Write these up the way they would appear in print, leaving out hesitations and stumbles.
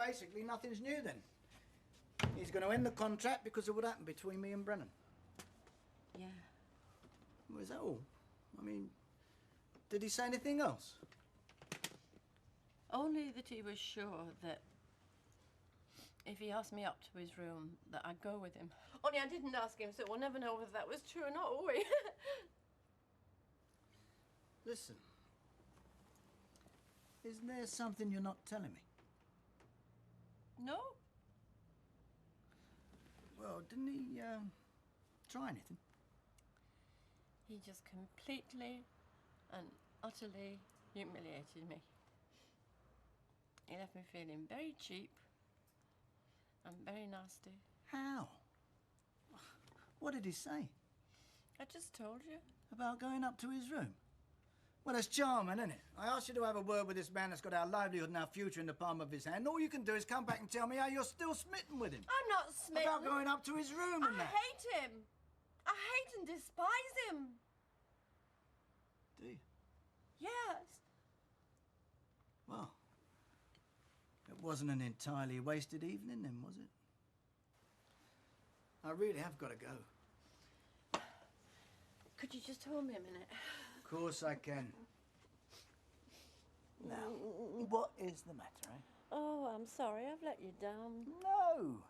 basically nothing's new then. He's going to end the contract because of what happened between me and Brennan. Yeah. Was that all? I mean, did he say anything else? Only that he was sure that if he asked me up to his room, that I'd go with him. Only I didn't ask him, so we'll never know whether that was true or not, will we? Listen. Isn't there something you're not telling me? No. Well, didn't he, try anything? He just completely and utterly humiliated me. He left me feeling very cheap and very nasty. How? What did he say? I just told you. About going up to his room? Well, that's charming, isn't it? I asked you to have a word with this man that's got our livelihood and our future in the palm of his hand. All you can do is come back and tell me how you're still smitten with him. I'm not smitten. About going up to his room and that. I hate him. I hate and despise him. Do you? Yes. Well, it wasn't an entirely wasted evening then, was it? I really have got to go. Could you just hold me a minute? Of course I can. Now, what is the matter, eh? Oh, I'm sorry, I've let you down. No!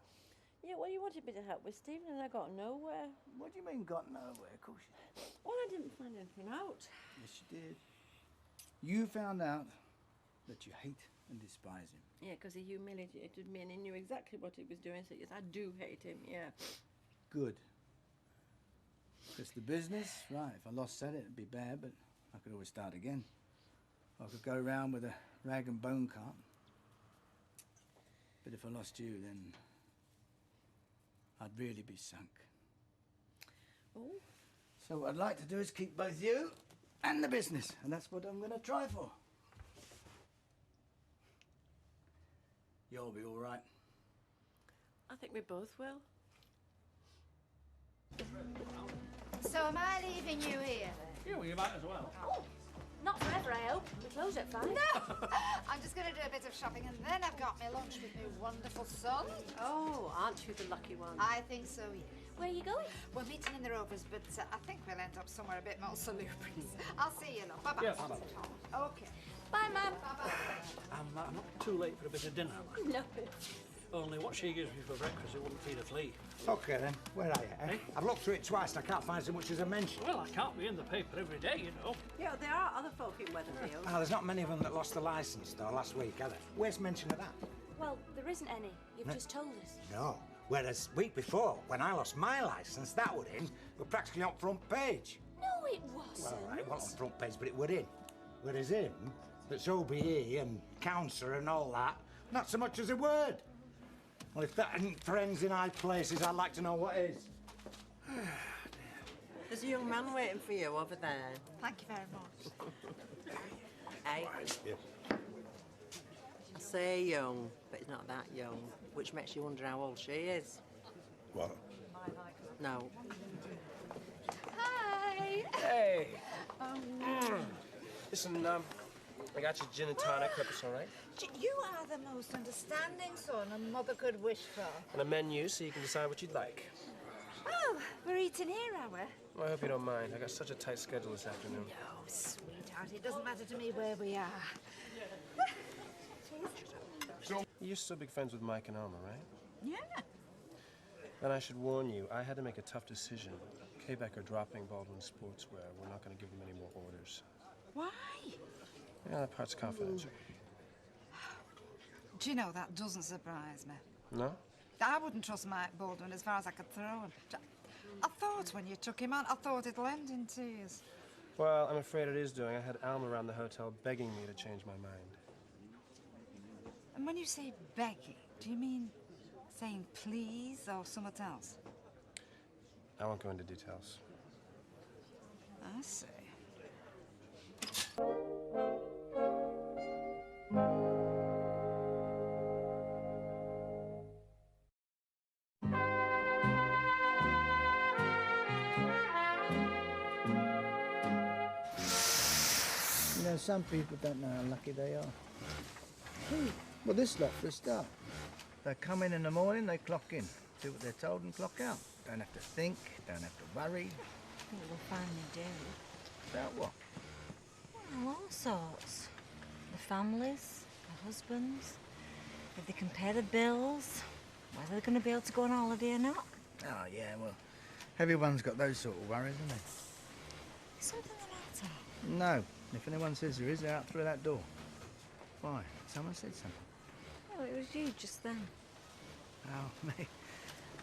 Yeah, well, you wanted me to help with Stephen and I got nowhere. What do you mean, got nowhere? Of course you did. Well, I didn't find anything out. Yes, you did. You found out that you hate and despise him. Yeah, because he humiliated me and he knew exactly what he was doing, so yes, I do hate him, yeah. Good. Because the business, right, if I lost that, it'd be bad, but I could always start again. I could go around with a rag and bone cart. But if I lost you, then I'd really be sunk. Oh? So what I'd like to do is keep both you and the business, and that's what I'm going to try for. You'll be all right. I think we both will. So am I leaving you here? Yeah, well, you might as well. Oh, not forever, I hope. We close at 5. No! I'm just going to do a bit of shopping and then I've got my lunch with my wonderful son. Oh, aren't you the lucky one? I think so, yeah. Where are you going? We're meeting in the Rovers, but I think we'll end up somewhere a bit more salubrious. I'll see you, love. Bye-bye. Yeah, bye-bye. Okay. Bye, Mum. Bye-bye. I'm not too late for a bit of dinner, am I? No. Only what she gives me for breakfast, it wouldn't feed a flea. OK then, where are you? Eh? I've looked through it twice and I can't find so much as a mention. Well, I can't be in the paper every day, you know. Yeah, there are other folk in Weatherfield. There's not many of them that lost the licence, though, last week, are there? Where's mention of that? Well, there isn't any. You've No. just told us. No. Whereas, week before, when I lost my licence, that would in, were practically on front page. No, it wasn't. Well, it wasn't on front page, but it would in. Whereas him, that's OBE and counsellor and all that, not so much as a word. Well, if that isn't friends in high places, I'd like to know what is. There's a young man waiting for you over there. Thank you very much. Hey? Yeah. I say young, but he's not that young, which makes you wonder how old she is. What? No. Hi. Hey. Listen, I got your gin and tonic. Hope it's all right. You are the most understanding son a mother could wish for. And a menu so you can decide what you'd like. Oh, we're eating here, are we? Well, I hope you don't mind. I got such a tight schedule this afternoon. Oh, sweetheart, it doesn't matter to me where we are. You're still big friends with Mike and Alma, right? Yeah. Then I should warn you, I had to make a tough decision. Quebec are dropping Baldwin Sportswear. We're not going to give them any more orders. Why? Yeah, that part's confidential. Do you know, that doesn't surprise me. No? I wouldn't trust Mike Baldwin as far as I could throw him. I thought when you took him on, I thought it'll end in tears. Well, I'm afraid it is doing. I had Alma around the hotel begging me to change my mind. And when you say begging, do you mean saying please or something else? I won't go into details. I see. You know, some people don't know how lucky they are. Well, this lot for a start. They come in the morning, they clock in, do what they're told and clock out. Don't have to think, don't have to worry. I think we'll finally do. About what? Well, all sorts. The families, the husbands, if they can pay the bills, whether they're going to be able to go on holiday or not. Oh, yeah, well, everyone's got those sort of worries, haven't they? Is something the matter? No. If anyone says there is, they're out through that door. Why? Someone said something. Oh, it was you just then. Oh, me.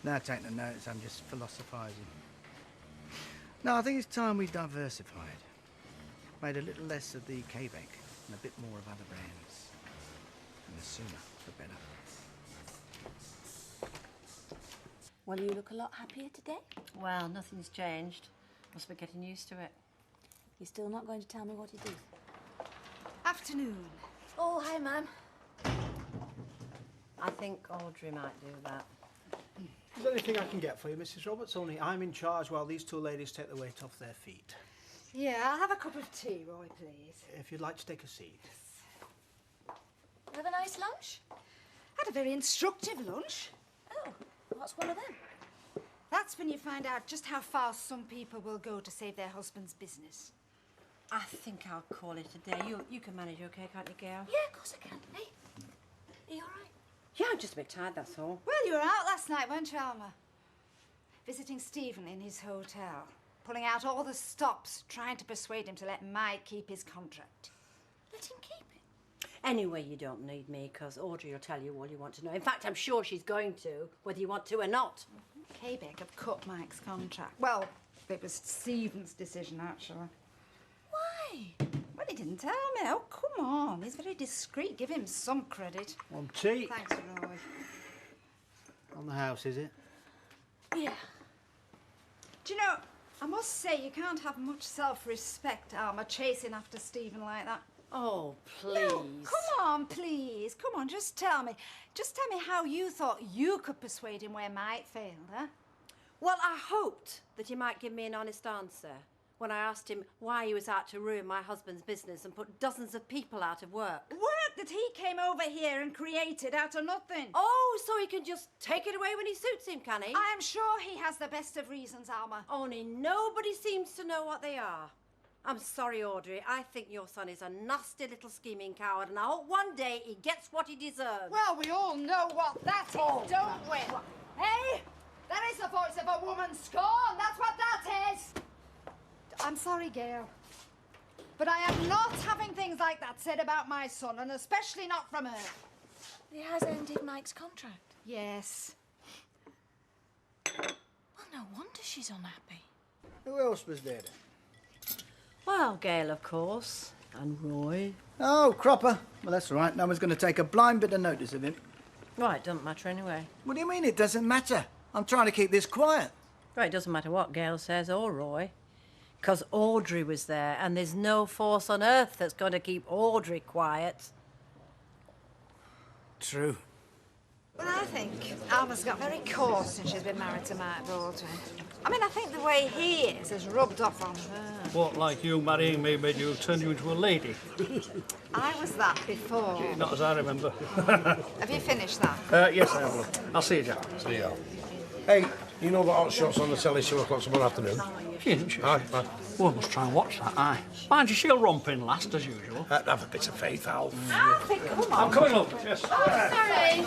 No, take no notice, I'm just philosophising. No, I think it's time we diversified. Made a little less of the Quebec and a bit more of other brands. And the sooner, the better. Well, you look a lot happier today. Well, nothing's changed. Must be getting used to it. You're still not going to tell me what it is? Afternoon. Oh, hi, Ma'am. I think Audrey might do that. Is there anything I can get for you, Mrs. Roberts? Only I'm in charge while these two ladies take the weight off their feet. Yeah, I'll have a cup of tea, Roy, please. If you'd like to take a seat. Have a nice lunch? Had a very instructive lunch. Oh, what's one of them? That's when you find out just how far some people will go to save their husband's business. I think I'll call it a day. You can manage okay, can't you, Gail? Yeah, of course I can. Hey, are you all right? Yeah, I'm just a bit tired, that's all. Well, you were out last night, weren't you, Alma? Visiting Stephen in his hotel. Pulling out all the stops, trying to persuade him to let Mike keep his contract. Let him keep it. Anyway, you don't need me, because Audrey will tell you all you want to know. In fact, I'm sure she's going to, whether you want to or not. Quebec have cut Mike's contract. Well, it was Stephen's decision, actually. Why? Well, he didn't tell me. Oh, come on. He's very discreet. Give him some credit. One tea. Thanks, Roy. On the house, is it? Yeah. Do you know, I must say, you can't have much self-respect, Alma, chasing after Stephen like that. Oh, please. No, come on, please. Come on, just tell me. Just tell me how you thought you could persuade him where Mike failed, huh? Well, I hoped that he might give me an honest answer when I asked him why he was out to ruin my husband's business and put dozens of people out of work. Work that he came over here and created out of nothing. Oh, so he can just take it away when he suits him, can he? I am sure he has the best of reasons, Alma. Only nobody seems to know what they are. I'm sorry, Audrey. I think your son is a nasty little scheming coward, and I hope one day he gets what he deserves. Well, we all know what that is, don't we? Hey, that is the voice of a woman scorned. That's what that is. I'm sorry, Gail, but I am not having things like that said about my son, and especially not from her. He has ended Mike's contract. Yes. Well, no wonder she's unhappy. Who else was there then? Well, Gail, of course, and Roy. Oh, Cropper. Well, that's all right. No one's going to take a blind bit of notice of him. Right, it doesn't matter anyway. What do you mean it doesn't matter? I'm trying to keep this quiet. Right, it doesn't matter what Gail says or Roy. Because Audrey was there, and there's no force on earth that's going to keep Audrey quiet. True. Well, I think Alma's got very coarse since she's been married to Mike Baldwin. I mean, I think the way he is has rubbed off on her. What, like you marrying me made you turn you into a lady? I was that before. Not as I remember. Have you finished that? Yes, I have, love. I'll see you, Jack. See ya. Hey, you know the hot shots on the telly 2 o'clock tomorrow afternoon? She isn't she? Aye, aye. Well, I must try and watch that, aye. Mind you, she'll romp in last, as usual. Have a bit of faith, Alf. Alfie, come on. I'm coming up. Yes. Oh, sorry.